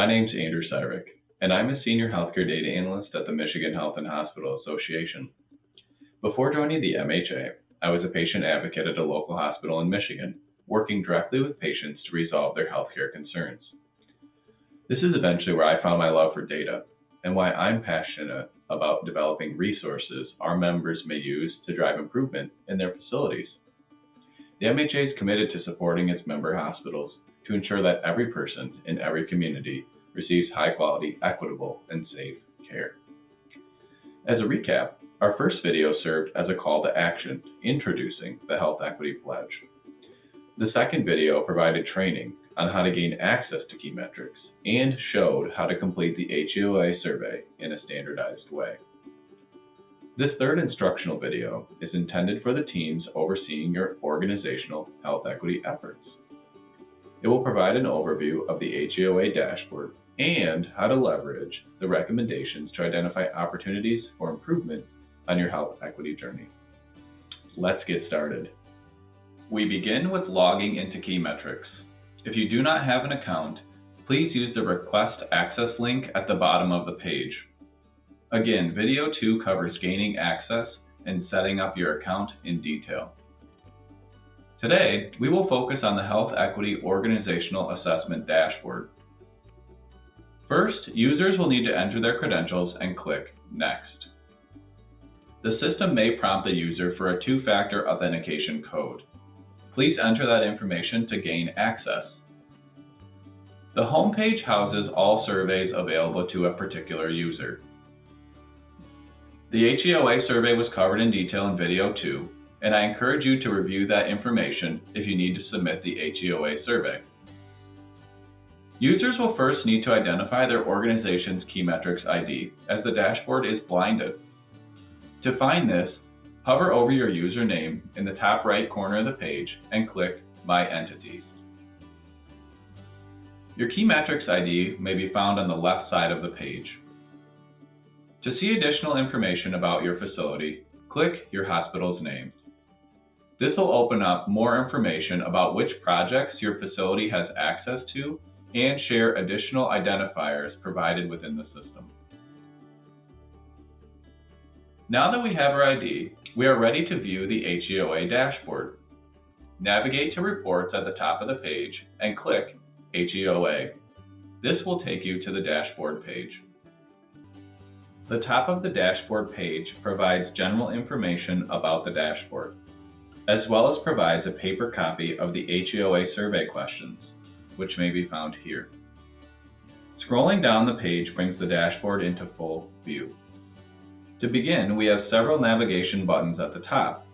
My name's Andrew Syrek, and I'm a Senior Healthcare Data Analyst at the Michigan Health and Hospital Association. Before joining the MHA, I was a patient advocate at a local hospital in Michigan, working directly with patients to resolve their healthcare concerns. This is eventually where I found my love for data, and why I'm passionate about developing resources our members may use to drive improvement in their facilities. The MHA is committed to supporting its member hospitals to ensure that every person in every community receives high-quality, equitable, and safe care. As a recap, our first video served as a call to action introducing the Health Equity Pledge. The second video provided training on how to gain access to Kmetrix and showed how to complete the HEOA survey in a standardized way. This third instructional video is intended for the teams overseeing your organizational health equity efforts. It will provide an overview of the HEOA dashboard and how to leverage the recommendations to identify opportunities for improvement on your health equity journey. Let's get started. We begin with logging into Kmetrix. If you do not have an account, please use the Request Access link at the bottom of the page. Again, video 2 covers gaining access and setting up your account in detail. Today, we will focus on the Health Equity Organizational Assessment Dashboard. First, users will need to enter their credentials and click Next. The system may prompt the user for a two-factor authentication code. Please enter that information to gain access. The home page houses all surveys available to a particular user. The HEOA survey was covered in detail in video 2, and I encourage you to review that information if you need to submit the HEOA survey. Users will first need to identify their organization's Kmetrix ID, as the dashboard is blinded. To find this, hover over your username in the top right corner of the page and click My Entities. Your Kmetrix ID may be found on the left side of the page. To see additional information about your facility, click your hospital's name. This will open up more information about which projects your facility has access to and share additional identifiers provided within the system. Now that we have our ID, we are ready to view the HEOA dashboard. Navigate to Reports at the top of the page and click HEOA. This will take you to the dashboard page. The top of the dashboard page provides general information about the dashboard, as well as provides a paper copy of the HEOA survey questions, which may be found here. Scrolling down the page brings the dashboard into full view. To begin, we have several navigation buttons at the top.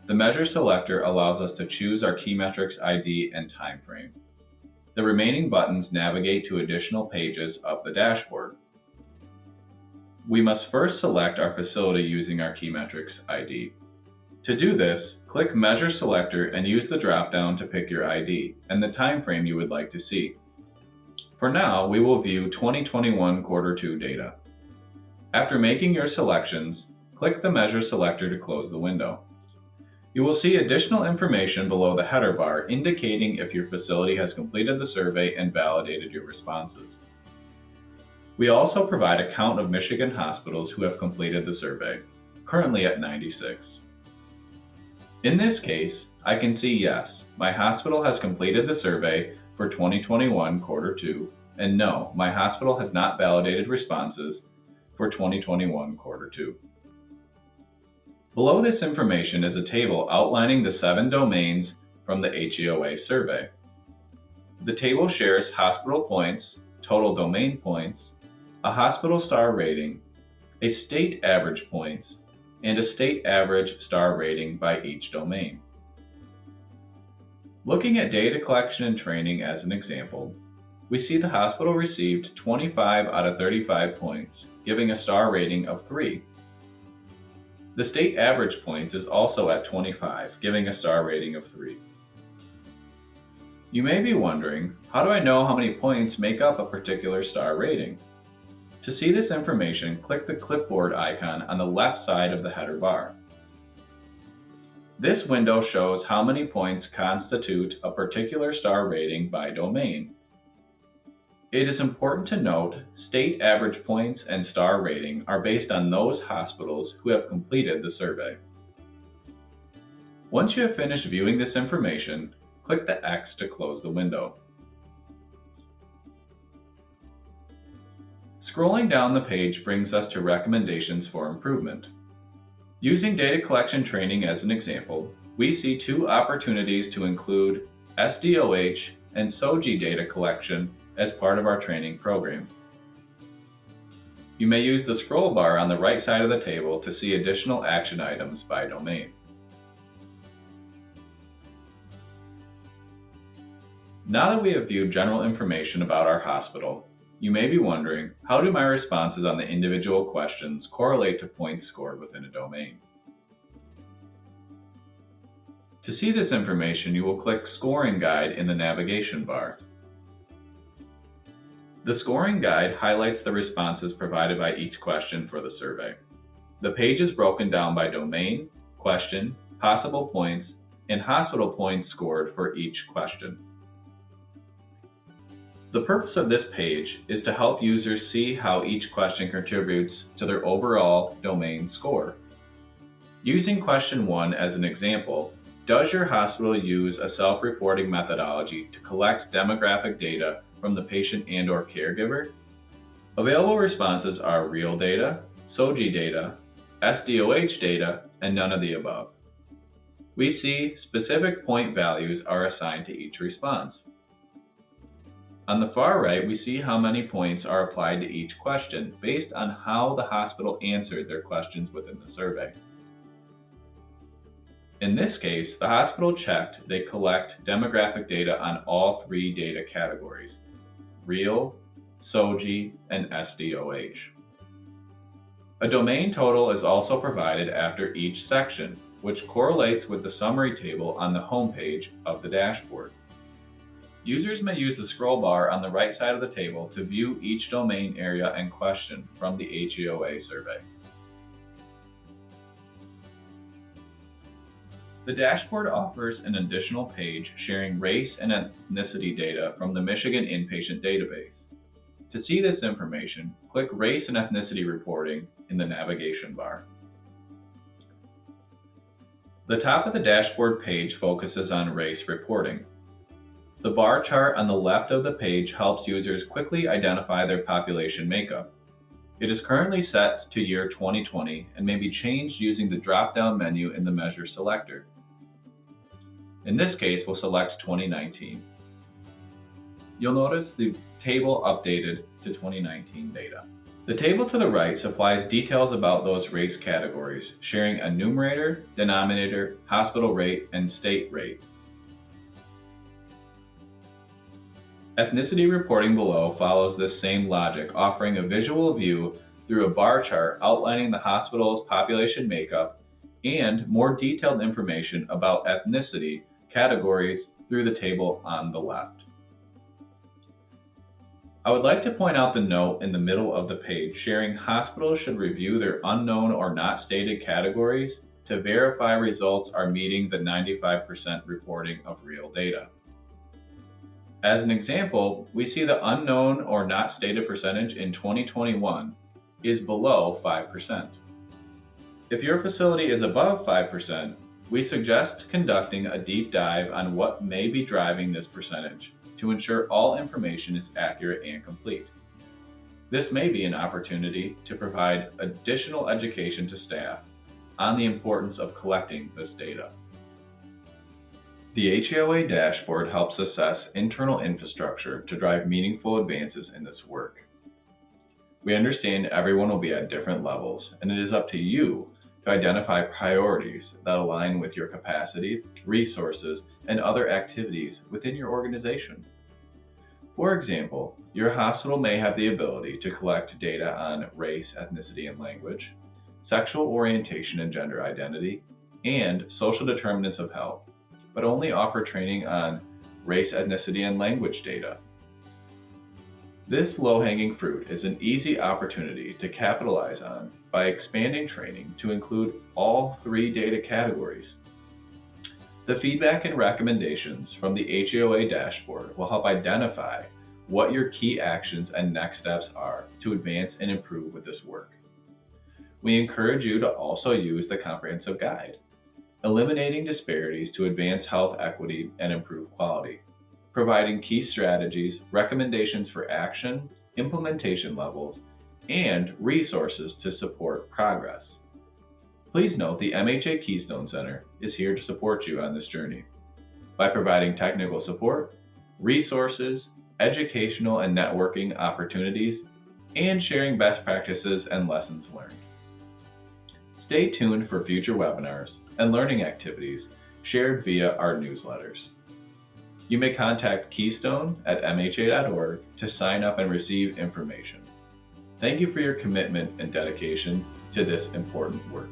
The Measure selector allows us to choose our Kmetrix ID and time frame. The remaining buttons navigate to additional pages of the dashboard. We must first select our facility using our Kmetrix ID. To do this, click Measure Selector and use the drop-down to pick your ID and the time frame you would like to see. For now, we will view 2021 Quarter 2 data. After making your selections, click the Measure Selector to close the window. You will see additional information below the header bar indicating if your facility has completed the survey and validated your responses. We also provide a count of Michigan hospitals who have completed the survey, currently at 96. In this case, I can see yes, my hospital has completed the survey for 2021 Quarter 2, and no, my hospital has not validated responses for 2021 Quarter 2. Below this information is a table outlining the 7 domains from the HEOA survey. The table shares hospital points, total domain points, a hospital star rating, a state average points, and a state average star rating by each domain. Looking at data collection and training as an example, we see the hospital received 25 out of 35 points, giving a star rating of 3. The state average points is also at 25, giving a star rating of 3. You may be wondering, how do I know how many points make up a particular star rating? To see this information, click the clipboard icon on the left side of the header bar. This window shows how many points constitute a particular star rating by domain. It is important to note state average points and star rating are based on those hospitals who have completed the survey. Once you have finished viewing this information, click the X to close the window. Scrolling down the page brings us to recommendations for improvement. Using data collection training as an example, we see two opportunities to include SDOH and SOGI data collection as part of our training program. You may use the scroll bar on the right side of the table to see additional action items by domain. Now that we have viewed general information about our hospital, you may be wondering, how do my responses on the individual questions correlate to points scored within a domain? To see this information, you will click Scoring Guide in the navigation bar. The scoring guide highlights the responses provided by each question for the survey. The page is broken down by domain, question, possible points, and hospital points scored for each question. The purpose of this page is to help users see how each question contributes to their overall domain score. Using question 1 as an example, does your hospital use a self-reporting methodology to collect demographic data from the patient and/or caregiver? Available responses are real data, SOGI data, SDOH data, and none of the above. We see specific point values are assigned to each response. On the far right, we see how many points are applied to each question based on how the hospital answered their questions within the survey. In this case, the hospital checked they collect demographic data on all three data categories: real, SOGI, and SDOH. A domain total is also provided after each section, which correlates with the summary table on the home page of the dashboard. Users may use the scroll bar on the right side of the table to view each domain area and question from the HEOA survey. The dashboard offers an additional page sharing race and ethnicity data from the Michigan Inpatient Database. To see this information, click Race and Ethnicity Reporting in the navigation bar. The top of the dashboard page focuses on race reporting. The bar chart on the left of the page helps users quickly identify their population makeup. It is currently set to year 2020 and may be changed using the drop-down menu in the Measure selector. In this case, we'll select 2019. You'll notice the table updated to 2019 data. The table to the right supplies details about those race categories, sharing a numerator, denominator, hospital rate, and state rate. Ethnicity reporting below follows this same logic, offering a visual view through a bar chart outlining the hospital's population makeup and more detailed information about ethnicity categories through the table on the left. I would like to point out the note in the middle of the page sharing hospitals should review their unknown or not stated categories to verify results are meeting the 95% reporting of real data. As an example, we see the unknown or not stated percentage in 2021 is below 5%. If your facility is above 5%, we suggest conducting a deep dive on what may be driving this percentage to ensure all information is accurate and complete. This may be an opportunity to provide additional education to staff on the importance of collecting this data. The HEOA dashboard helps assess internal infrastructure to drive meaningful advances in this work. We understand everyone will be at different levels, and it is up to you to identify priorities that align with your capacity, resources, and other activities within your organization. For example, your hospital may have the ability to collect data on race, ethnicity, and language, sexual orientation and gender identity, and social determinants of health, but only offer training on race, ethnicity, and language data. This low-hanging fruit is an easy opportunity to capitalize on by expanding training to include all three data categories. The feedback and recommendations from the HEOA dashboard will help identify what your key actions and next steps are to advance and improve with this work. We encourage you to also use the comprehensive guide, Eliminating Disparities to Advance Health Equity and Improve Quality, providing key strategies, recommendations for action, implementation levels, and resources to support progress. Please note the MHA Keystone Center is here to support you on this journey by providing technical support, resources, educational and networking opportunities, and sharing best practices and lessons learned. Stay tuned for future webinars and learning activities shared via our newsletters. You may contact Keystone at mha.org to sign up and receive information. Thank you for your commitment and dedication to this important work.